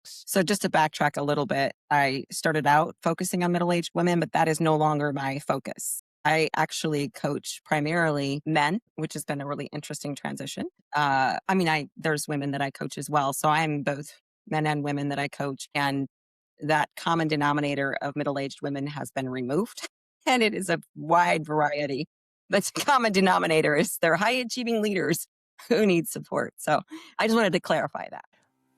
So just to backtrack a little bit, I started out focusing on middle-aged women, but that is no longer my focus. I actually coach primarily men, which has been a really interesting transition. There's women that I coach as well. So I'm both men and women that I coach. And that common denominator of middle-aged women has been removed. And it is a wide variety. But the common denominator is they're high-achieving leaders who need support. So I just wanted to clarify that.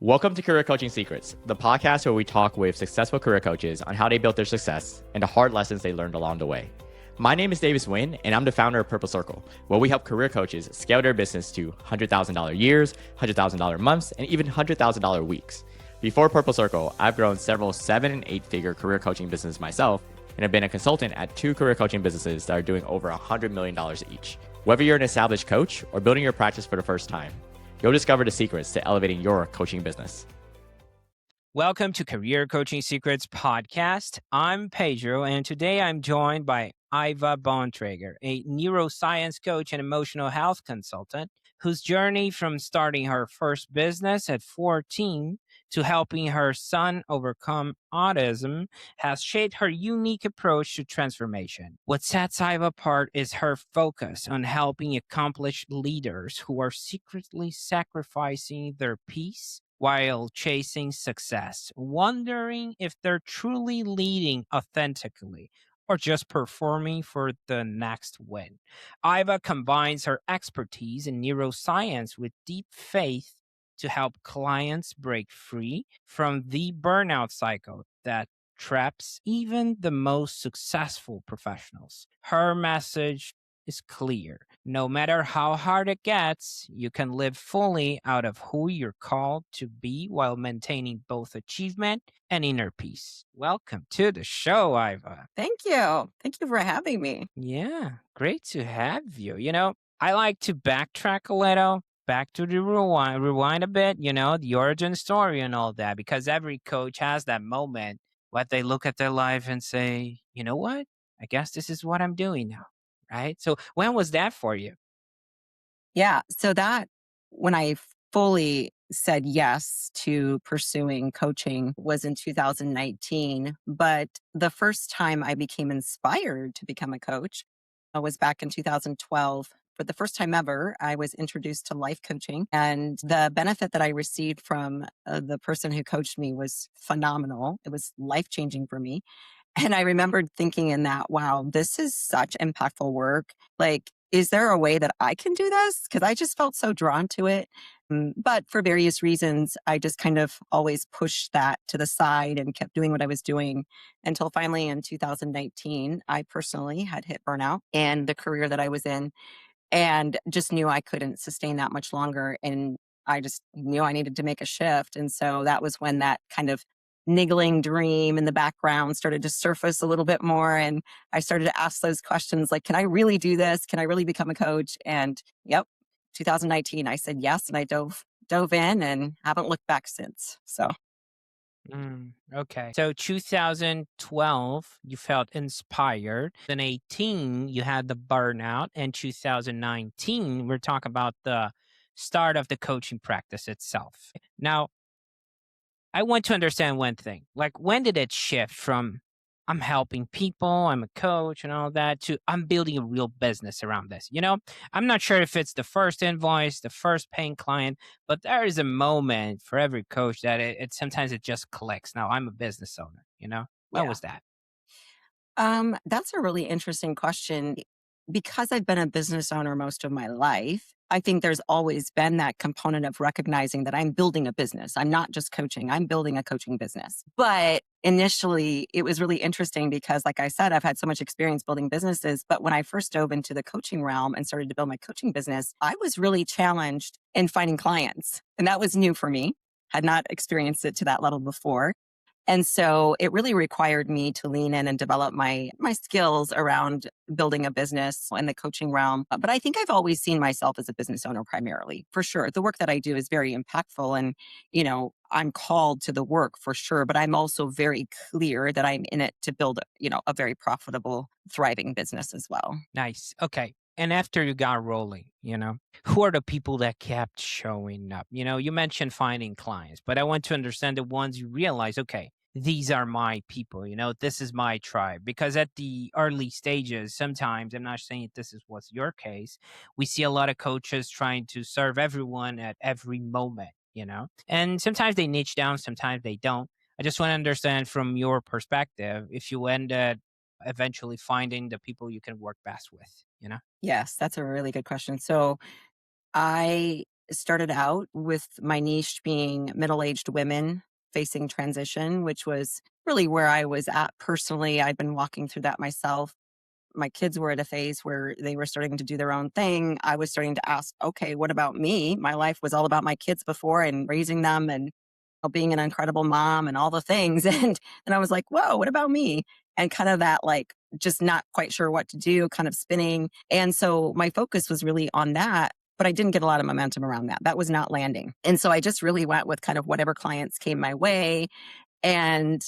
Welcome to Career Coaching Secrets, the podcast where we talk with successful career coaches on how they built their success and the hard lessons they learned along the way. My name is Davis Nguyen, and I'm the founder of Purple Circle, where we help career coaches scale their business to $100,000 years, $100,000 months, and even $100,000 weeks. Before Purple Circle, I've grown several 7- and 8-figure career coaching businesses myself, and have been a consultant at 2 career coaching businesses that are doing over $100 million each. Whether you're an established coach or building your practice for the first time, you'll discover the secrets to elevating your coaching business. Welcome to Career Coaching Secrets podcast. I'm Pedro, and today I'm joined by Iva Bontrager, a neuroscience coach and emotional health consultant whose journey from starting her first business at 14 to helping her son overcome autism has shaped her unique approach to transformation. What sets Iva apart is her focus on helping accomplished leaders who are secretly sacrificing their peace while chasing success, wondering if they're truly leading authentically or just performing for the next win. Iva combines her expertise in neuroscience with deep faith to help clients break free from the burnout cycle that traps even the most successful professionals. Her message is clear. No matter how hard it gets, you can live fully out of who you're called to be while maintaining both achievement and inner peace. Welcome to the show, Iva. Thank you. Thank you for having me. Yeah, great to have you. I like to backtrack a little, back to the rewind a bit, the origin story and all that, because every coach has that moment where they look at their life and say, you know what? I guess this is what I'm doing now. Right. So when was that for you? Yeah. So that when I fully said yes to pursuing coaching was in 2019. But the first time I became inspired to become a coach was back in 2012. For the first time ever, I was introduced to life coaching, and the benefit that I received from the person who coached me was phenomenal. It was life changing for me. And I remembered thinking in that, wow, this is such impactful work. Like, is there a way that I can do this? Because I just felt so drawn to it. But for various reasons, I just kind of always pushed that to the side and kept doing what I was doing until finally in 2019, I personally had hit burnout in the career that I was in and just knew I couldn't sustain that much longer. And I just knew I needed to make a shift. And so that was when that kind of niggling dream in the background started to surface a little bit more. And I started to ask those questions like, can I really do this? Can I really become a coach? And yep, 2019, I said yes. And I dove in and haven't looked back since. So Okay. So 2012, you felt inspired. Then 18, you had the burnout. And 2019, we're talking about the start of the coaching practice itself. Now, I want to understand one thing. Like, when did it shift from I'm helping people, I'm a coach and all that, to I'm building a real business around this? I'm not sure if it's the first invoice, the first paying client, but there is a moment for every coach that it sometimes it just clicks. Now I'm a business owner. When yeah. was that? That's a really interesting question. Because I've been a business owner most of my life, I think there's always been that component of recognizing that I'm building a business. I'm not just coaching, I'm building a coaching business. But initially, it was really interesting because, like I said, I've had so much experience building businesses. But when I first dove into the coaching realm and started to build my coaching business, I was really challenged in finding clients. And that was new for me, had not experienced it to that level before. And so it really required me to lean in and develop my skills around building a business in the coaching realm. But I think I've always seen myself as a business owner primarily, for sure. The work that I do is very impactful and, I'm called to the work for sure, but I'm also very clear that I'm in it to build, a very profitable, thriving business as well. Nice. Okay. And after you got rolling, who are the people that kept showing up? You mentioned finding clients, but I want to understand the ones you realize, okay, these are my people, this is my tribe. Because at the early stages, sometimes, I'm not saying this is what's your case, we see a lot of coaches trying to serve everyone at every moment, and sometimes they niche down, sometimes they don't. I just want to understand from your perspective if you ended eventually finding the people you can work best with. Yes, that's a really good question. So I started out with my niche being middle-aged women facing transition, which was really where I was at personally. I'd been walking through that myself. My kids were at a phase where they were starting to do their own thing. I was starting to ask, okay, what about me? My life was all about my kids before and raising them and being an incredible mom and all the things. And I was like, whoa, what about me? And kind of that, like, just not quite sure what to do, kind of spinning. And so my focus was really on that, but I didn't get a lot of momentum around that. That was not landing. And so I just really went with kind of whatever clients came my way. And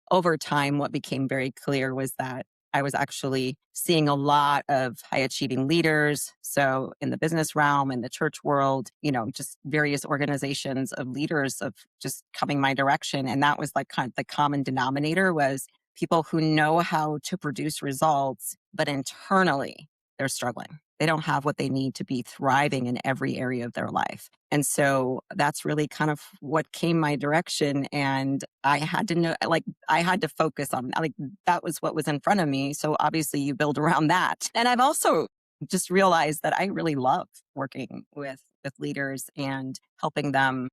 over time, what became very clear was that I was actually seeing a lot of high achieving leaders. So in the business realm, in the church world, just various organizations of leaders of just coming my direction. And that was like kind of the common denominator was people who know how to produce results, but internally they're struggling. They don't have what they need to be thriving in every area of their life. And so that's really kind of what came my direction. And I had to know, like, I had to focus on, like, that was what was in front of me. So obviously you build around that. And I've also just realized that I really love working with leaders and helping them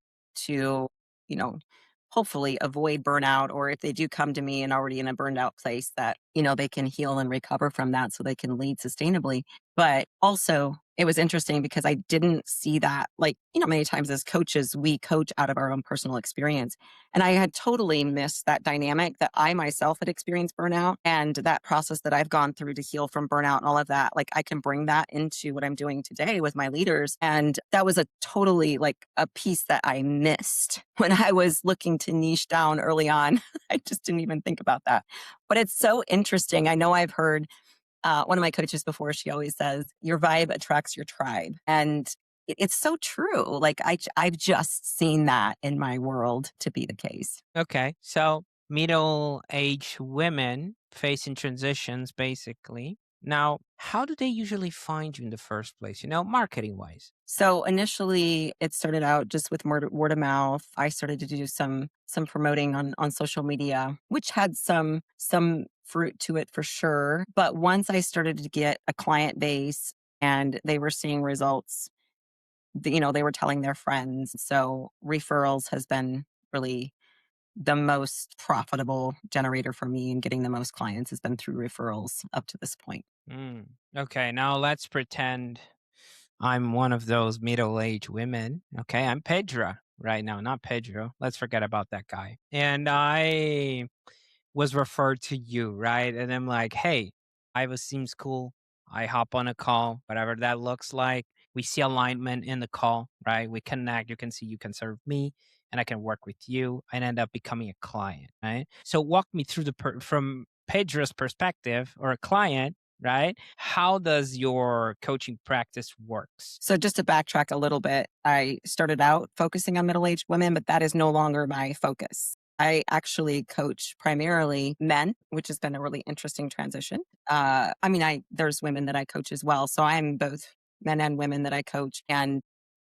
to, you know, hopefully avoid burnout, or if they do come to me and already in a burned out place, that, they can heal and recover from that so they can lead sustainably. But also, it was interesting because I didn't see that. Like, many times as coaches, we coach out of our own personal experience. And I had totally missed that dynamic that I myself had experienced burnout and that process that I've gone through to heal from burnout and all of that. Like, I can bring that into what I'm doing today with my leaders. And that was a totally like a piece that I missed when I was looking to niche down early on. I just didn't even think about that. But it's so interesting. I know I've heard one of my coaches before, she always says, your vibe attracts your tribe. And it's so true. Like I've just seen that in my world to be the case. Okay. So middle-aged women facing transitions, basically. Now, how do they usually find you in the first place, marketing wise? So initially it started out just with word of mouth. I started to do some promoting on social media, which had some fruit to it for sure. But once I started to get a client base and they were seeing results, they were telling their friends. So referrals has been really the most profitable generator for me, and getting the most clients has been through referrals up to this point. Mm. Okay. Now let's pretend I'm one of those middle-aged women. Okay. I'm Pedro right now, not Pedro. Let's forget about that guy. And I was referred to you, right? And I'm like, hey, Iva seems cool. I hop on a call, whatever that looks like. We see alignment in the call, right? We connect. You can see you can serve me and I can work with you and end up becoming a client, right? So walk me through from Pedro's perspective or a client, right? How does your coaching practice works? So just to backtrack a little bit, I started out focusing on middle-aged women, but that is no longer my focus. I actually coach primarily men, which has been a really interesting transition. There's women that I coach as well. So I'm both men and women that I coach. And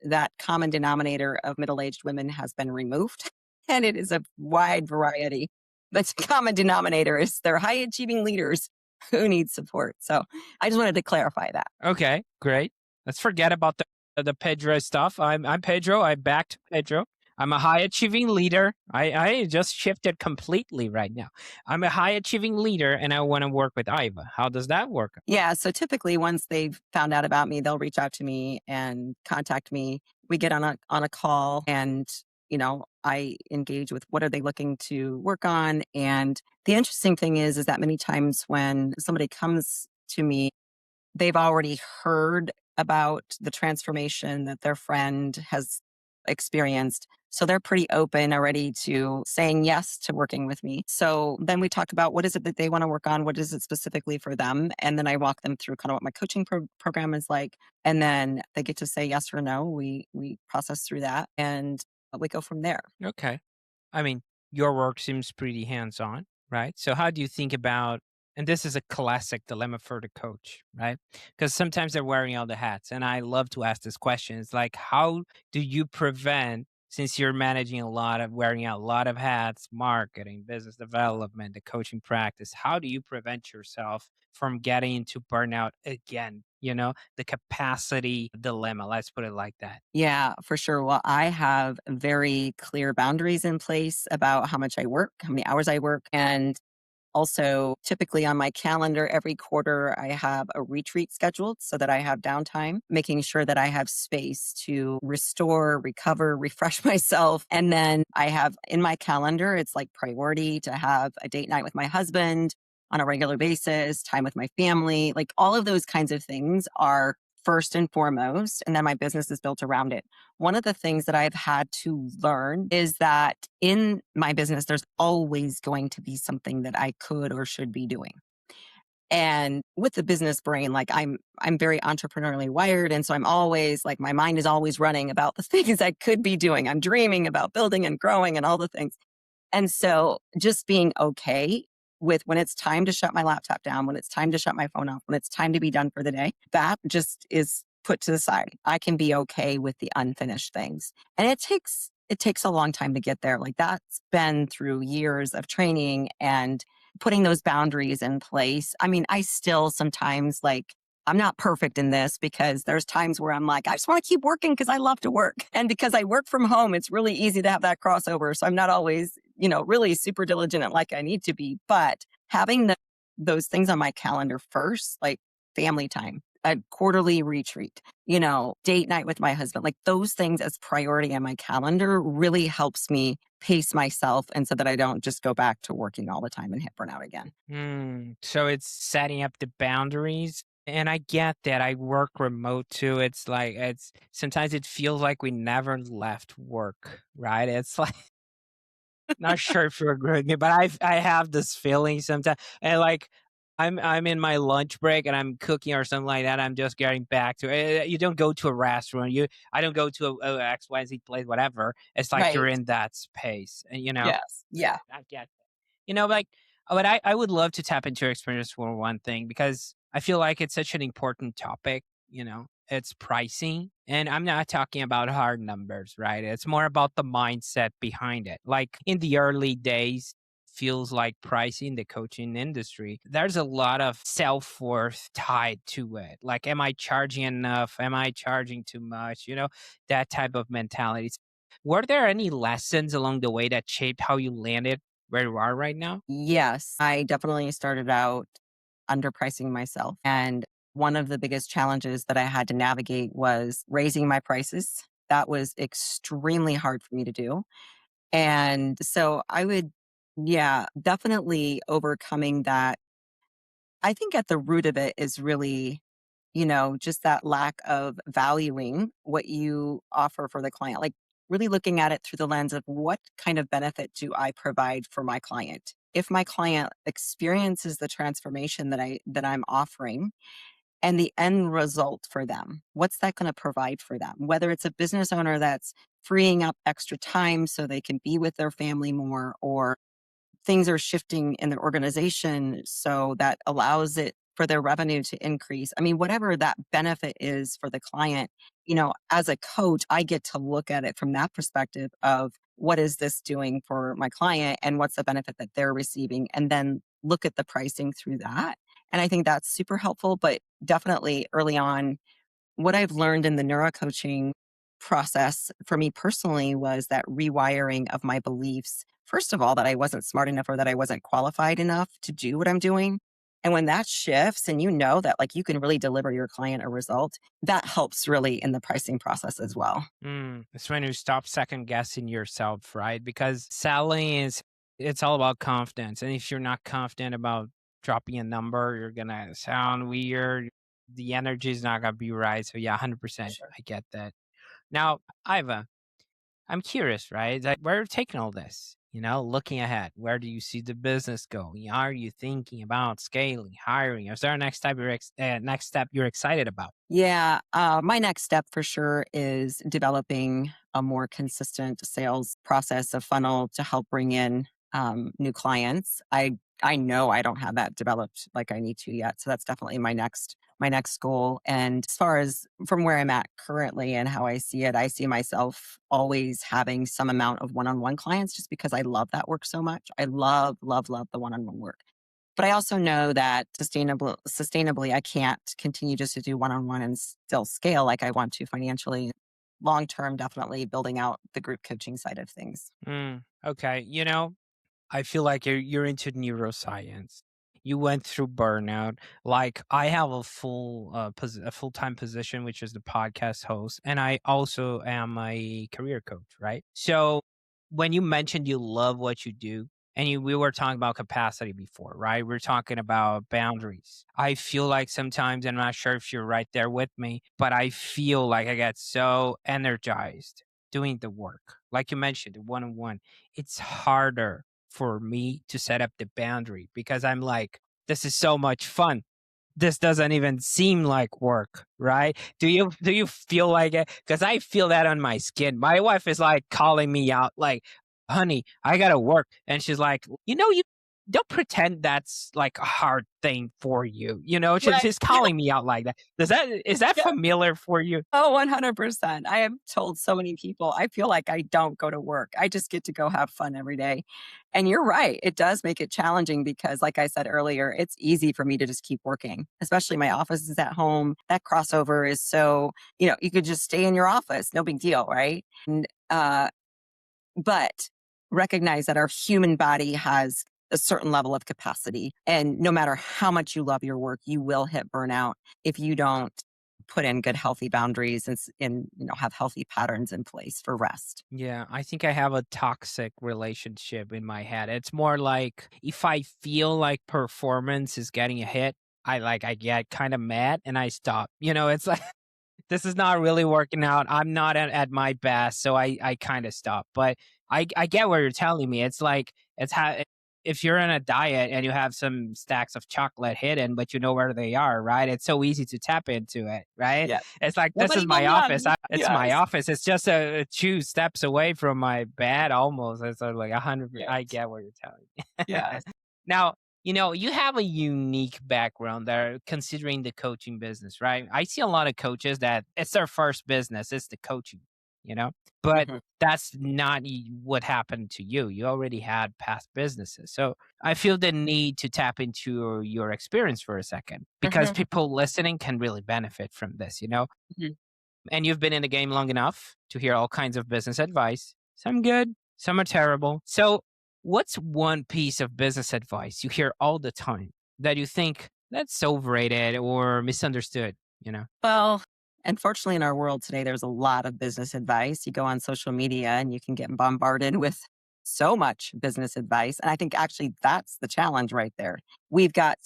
that common denominator of middle-aged women has been removed. And it is a wide variety. But the common denominator is they're high achieving leaders who need support. So I just wanted to clarify that. Okay, great. Let's forget about the Pedro stuff. I'm Pedro. I backed Pedro. I'm a high achieving leader. I just shifted completely right now. I'm a high achieving leader and I want to work with Iva. How does that work? Yeah. So typically once they've found out about me, they'll reach out to me and contact me. We get on a call and, I engage with what are they looking to work on. And the interesting thing is that many times when somebody comes to me, they've already heard about the transformation that their friend has experienced. So they're pretty open already to saying yes to working with me. So then we talk about what is it that they want to work on? What is it specifically for them? And then I walk them through kind of what my coaching program is like. And then they get to say yes or no. We process through that and we go from there. Okay. I mean, your work seems pretty hands on, right? So, how do you think about, and this is a classic dilemma for the coach, right? Because sometimes they're wearing all the hats. And I love to ask this question. It's like, how do you prevent, since you're managing a lot of wearing out a lot of hats, marketing, business development, the coaching practice, how do you prevent yourself from getting into burnout again? The capacity dilemma, let's put it like that. Yeah, for sure. Well, I have very clear boundaries in place about how much I work, how many hours I work, and also, typically on my calendar every quarter, I have a retreat scheduled so that I have downtime, making sure that I have space to restore, recover, refresh myself. And then I have in my calendar, it's like priority to have a date night with my husband on a regular basis, time with my family. Like all of those kinds of things are first and foremost. And then my business is built around it. One of the things that I've had to learn is that in my business, there's always going to be something that I could or should be doing. And with the business brain, like I'm very entrepreneurially wired. And so I'm always like, my mind is always running about the things I could be doing. I'm dreaming about building and growing and all the things. And so just being okay with when it's time to shut my laptop down, when it's time to shut my phone off, when it's time to be done for the day, that just is put to the side. I can be okay with the unfinished things. And it takes a long time to get there. Like that's been through years of training and putting those boundaries in place. I mean, I still sometimes like I'm not perfect in this because there's times where I'm like, I just want to keep working because I love to work. And because I work from home, it's really easy to have that crossover. So I'm not always, really super diligent and like I need to be. But having those things on my calendar first, like family time, a quarterly retreat, date night with my husband, like those things as priority on my calendar really helps me pace myself. And so that I don't just go back to working all the time and hit burnout again. So it's setting up the boundaries. And I get that. I work remote too. It's like, it's sometimes it feels like we never left work, right? It's like, not sure if you agree with me, but I have this feeling sometimes. And like, I'm in my lunch break and I'm cooking or something like that. I'm just getting back to it. You don't go to a restaurant. I don't go to a XYZ place, whatever. It's like you're Right. in that space, and Yes. Yeah. I get like, but I would love to tap into your experience for one thing, because I feel like it's such an important topic. It's pricing. And I'm not talking about hard numbers, right? It's more about the mindset behind it. Like in the early days, feels like pricing the coaching industry, there's a lot of self-worth tied to it. Like, am I charging enough? Am I charging too much? That type of mentality. Were there any lessons along the way that shaped how you landed where you are right now? Yes. I definitely started out underpricing myself. And one of the biggest challenges that I had to navigate was raising my prices. That was extremely hard for me to do. And so I would, yeah, definitely overcoming that. I think at the root of it is really, just that lack of valuing what you offer for the client. Like really looking at it through the lens of what kind of benefit do I provide for my client? If my client experiences the transformation that I'm offering, and the end result for them, what's that going to provide for them? Whether it's a business owner that's freeing up extra time so they can be with their family more, or things are shifting in their organization so that allows it for their revenue to increase. I mean, whatever that benefit is for the client, as a coach, I get to look at it from that perspective of what is this doing for my client and what's the benefit that they're receiving, and then look at the pricing through that. And I think that's super helpful, but definitely early on, what I've learned in the neurocoaching process for me personally was that rewiring of my beliefs. First of all, that I wasn't smart enough or that I wasn't qualified enough to do what I'm doing. And when that shifts and that like you can really deliver your client a result, that helps really in the pricing process as well. It's when you stop second guessing yourself, right? Because selling it's all about confidence. And if you're not confident about dropping a number, you're going to sound weird. The energy is not going to be right. So, yeah, 100%. Sure. I get that. Now, Iva, I'm curious, right? Like, where are you taking all this? Looking ahead, where do you see the business going? Are you thinking about scaling, hiring? Is there a next step you're excited about? Yeah, my next step for sure is developing a more consistent sales process, a funnel to help bring in new clients. I know I don't have that developed like I need to yet, so that's definitely my next goal. And as far as from where I'm at currently and how I see it, I see myself always having some amount of one-on-one clients, just because I love that work so much. I love, love, love the one-on-one work. But I also know that sustainably, I can't continue just to do one-on-one and still scale like I want to financially. Long term, definitely building out the group coaching side of things. Okay. I feel like you're into neuroscience. You went through burnout. Like, I have a full-time position, which is the podcast host, and I also am a career coach, right? So when you mentioned you love what you do, and we were talking about capacity before, right? We're talking about boundaries. I feel like sometimes, I'm not sure if you're right there with me, but I feel like I get so energized doing the work. Like you mentioned, the one-on-one, it's harder for me to set up the boundary because I'm like, this is so much fun. This doesn't even seem like work, right? Do you feel like it? Because I feel that on my skin. My wife is like calling me out, like, honey, I gotta work. And she's like, you don't pretend that's like a hard thing for you. Right. She's calling me out like that. Is that Yeah. familiar for you? Oh, 100%. I have told so many people, I feel like I don't go to work. I just get to go have fun every day. And you're right. It does make it challenging because, like I said earlier, it's easy for me to just keep working, especially my office is at home. That crossover is so, you could just stay in your office, no big deal, right? But recognize that our human body has a certain level of capacity. And no matter how much you love your work, you will hit burnout if you don't put in good, healthy boundaries and have healthy patterns in place for rest. Yeah, I think I have a toxic relationship in my head. It's more like if I feel like performance is getting a hit, I get kind of mad and I stop. It's like this is not really working out. I'm not at my best, so I kind of stop. But I get what you're telling me. It's like if you're on a diet and you have some stacks of chocolate hidden, but you know where they are, right? It's so easy to tap into it, right? Yeah. It's like this is Nobody will my know. office. It's my Yes. office. It's just a two steps away from my bed, almost. It's sort of like 100. I Yes. get what you're telling me. Yes. Now, you have a unique background there considering the coaching business, right? I see a lot of coaches that it's their first business, it's the coaching, you know? But Mhm. that's not what happened to you. You already had past businesses. So I feel the need to tap into your experience for a second because Mhm. people listening can really benefit from this. Mhm. And you've been in the game long enough to hear all kinds of business advice. Some good, some are terrible. So, what's one piece of business advice you hear all the time that you think that's overrated or misunderstood? Well, unfortunately, in our world today, there's a lot of business advice. You go on social media and you can get bombarded with so much business advice. And I think actually that's the challenge right there. We've got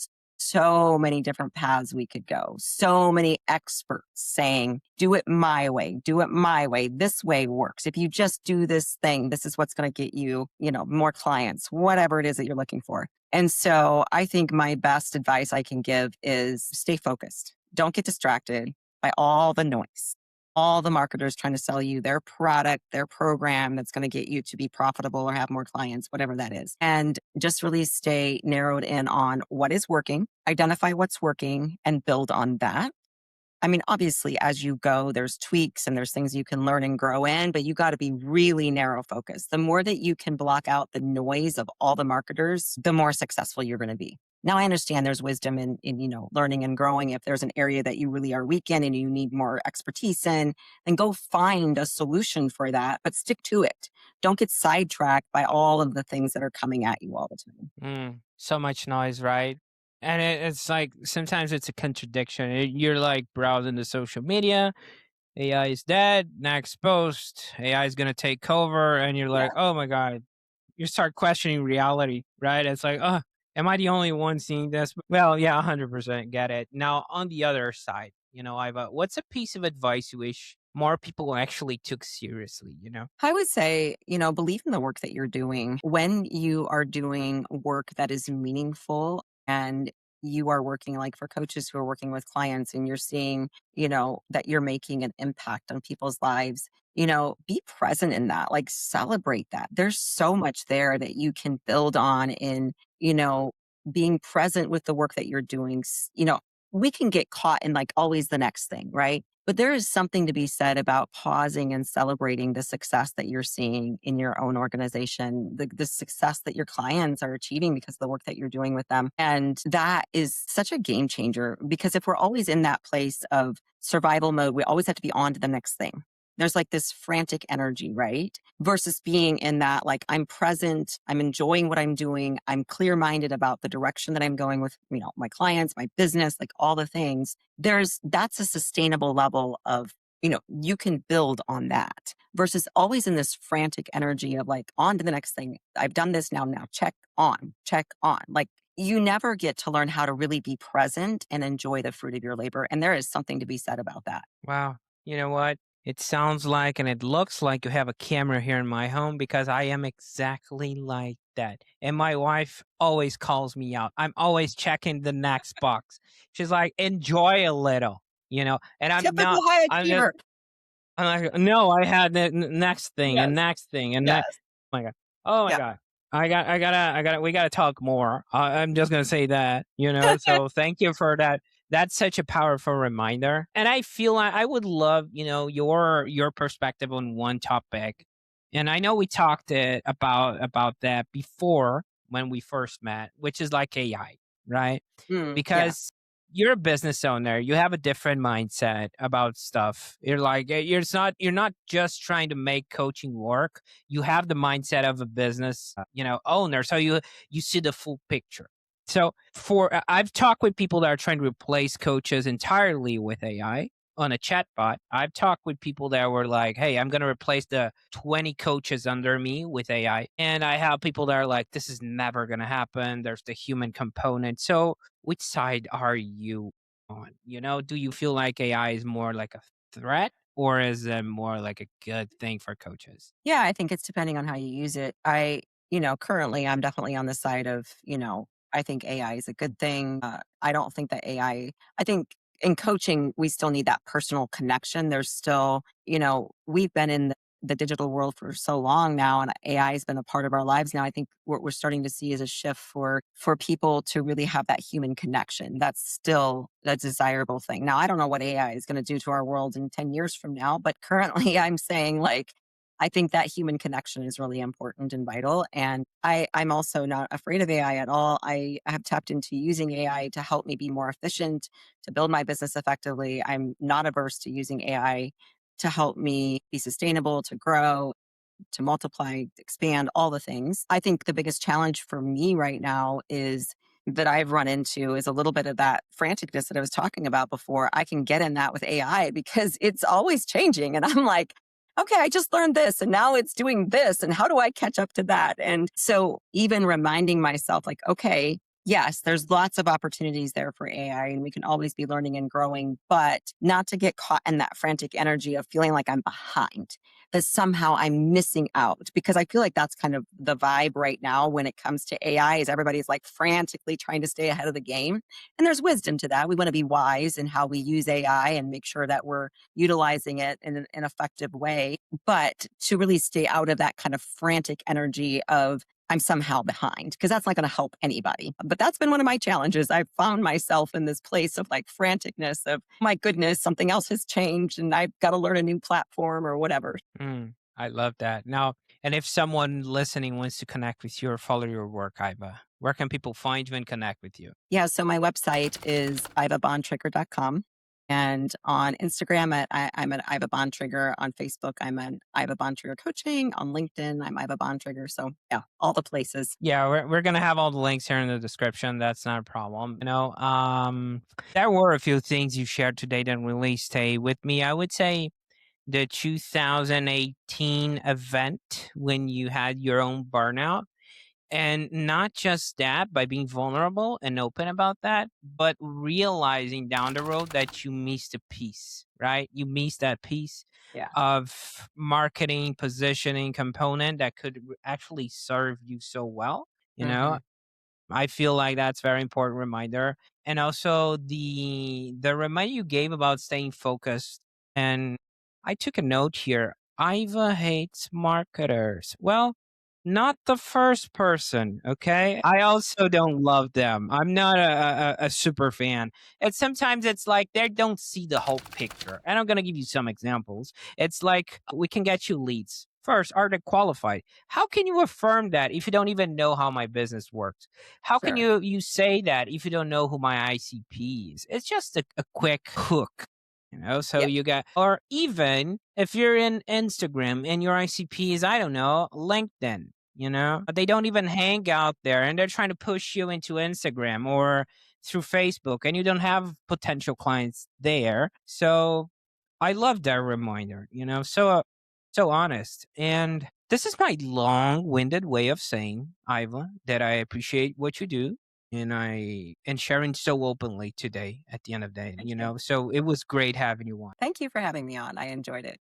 so many different paths we could go, so many experts saying, do it my way. This way works. If you just do this thing, this is what's going to get you, more clients, whatever it is that you're looking for. And so I think my best advice I can give is stay focused. Don't get distracted by all the noise, all the marketers trying to sell you their product, their program that's going to get you to be profitable or have more clients, whatever that is. And just really stay narrowed in on what is working, identify what's working, and build on that. I mean, obviously, as you go, there's tweaks and there's things you can learn and grow in, but you got to be really narrow focused. The more that you can block out the noise of all the marketers, the more successful you're going to be. Now, I understand there's wisdom in learning and growing. If there's an area that you really are weak in and you need more expertise in, then go find a solution for that, but stick to it. Don't get sidetracked by all of the things that are coming at you all the time. So much noise, right? And it's like sometimes it's a contradiction. You're like browsing the social media, AI is dead, next post, AI is going to take over, and you're Yeah. like, oh my God, you start questioning reality, right? It's like, oh, am I the only one seeing this? Well, yeah, 100% get it. Now, on the other side, Iva, what's a piece of advice you wish more people actually took seriously, you know? I would say, believe in the work that you're doing. When you are doing work that is meaningful and you are working like for coaches who are working with clients and you're seeing, that you're making an impact on people's lives, be present in that, like celebrate that. There's so much there that you can build on in, you know, being present with the work that you're doing. We can get caught in like always the next thing, right? But there is something to be said about pausing and celebrating the success that you're seeing in your own organization, the success that your clients are achieving because of the work that you're doing with them. And that is such a game changer because if we're always in that place of survival mode, we always have to be on to the next thing. There's like this frantic energy, right? Versus being in that, like, I'm present, I'm enjoying what I'm doing, I'm clear minded about the direction that I'm going with, my clients, my business, like all the things. That's a sustainable level of, you can build on that versus always in this frantic energy of like, on to the next thing. I've done this now, check on, check on. Like, you never get to learn how to really be present and enjoy the fruit of your labor. And there is something to be said about that. Wow. You know what? It sounds like and it looks like you have a camera here in my home because I am exactly like that. And my wife always calls me out. I'm always checking the next box. She's like, enjoy a little, and I'm not, Typical high I'm just, achiever. I'm like, no, I had the next thing and Yes. next thing and next. Yes. Oh my God. Oh my Yeah. God. We gotta talk more. I'm just gonna say that, so thank you for that. That's such a powerful reminder. And I feel like I would love, your perspective on one topic. And I know we talked about that before when we first met, which is like AI, right? Yeah. Because you're a business owner, you have a different mindset about stuff. You're like you're not just trying to make coaching work. You have the mindset of a business, owner. So you see the full picture. So I've talked with people that are trying to replace coaches entirely with AI on a chatbot. I've talked with people that were like, "Hey, I'm going to replace the 20 coaches under me with AI." And I have people that are like, "This is never going to happen. There's the human component." So, which side are you on? Do you feel like AI is more like a threat or is it more like a good thing for coaches? Yeah, I think it's depending on how you use it. Currently I'm definitely on the side of, I think AI is a good thing. I don't think that I think in coaching, we still need that personal connection. There's still, we've been in the digital world for so long now, and AI has been a part of our lives now. I think what we're starting to see is a shift for people to really have that human connection. That's still a desirable thing. Now, I don't know what AI is going to do to our world in 10 years from now, but currently I'm saying like I think that human connection is really important and vital. And I'm also not afraid of AI at all. I have tapped into using AI to help me be more efficient, to build my business effectively. I'm not averse to using AI to help me be sustainable, to grow, to multiply, expand, all the things. I think the biggest challenge for me right now is that I've run into is a little bit of that franticness that I was talking about before. I can get in that with AI because it's always changing. And I'm like, okay, I just learned this and now it's doing this. And how do I catch up to that? And so even reminding myself, like, okay, yes, there's lots of opportunities there for AI and we can always be learning and growing, but not to get caught in that frantic energy of feeling like I'm behind, that somehow I'm missing out, because I feel like that's kind of the vibe right now when it comes to AI is everybody's like frantically trying to stay ahead of the game. And there's wisdom to that. We want to be wise in how we use AI and make sure that we're utilizing it in an effective way. But to really stay out of that kind of frantic energy of I'm somehow behind, because that's not going to help anybody. But that's been one of my challenges. I've found myself in this place of like franticness of, my goodness, something else has changed and I've got to learn a new platform or whatever. I love that. Now, and if someone listening wants to connect with you or follow your work, Iva, where can people find you and connect with you? Yeah, so my website is ivabontrager.com. And on Instagram, I'm at Iva Bontrager. On Facebook, I'm at Iva Bontrager Coaching. On LinkedIn, I'm Iva Bontrager. So yeah, all the places. Yeah, we're gonna have all the links here in the description. That's not a problem. There were a few things you shared today that really stay with me. I would say the 2018 event when you had your own burnout And not just that, by being vulnerable and open about that, but realizing down the road that you missed a piece, right? You missed that piece Yeah. of marketing, positioning component that could actually serve you so well. You know, Hmm. I feel like that's very important reminder. And also the reminder you gave about staying focused. And I took a note here. Iva hates marketers. Well, not the first person, okay? I also don't love them. I'm not a super fan. And sometimes it's like they don't see the whole picture. And I'm gonna give you some examples. It's like we can get you leads. First, are they qualified? How can you affirm that if you don't even know how my business works? How can Sure. you say that if you don't know who my ICP is? It's just a quick hook, so Yep. you got, or even if you're in Instagram and your ICP is, I don't know, LinkedIn, they don't even hang out there and they're trying to push you into Instagram or through Facebook and you don't have potential clients there. So I love that reminder, so honest. And this is my long-winded way of saying, Iva, that I appreciate what you do and sharing so openly today at the end of the day, Thank you. So it was great having you on. Thank you for having me on. I enjoyed it.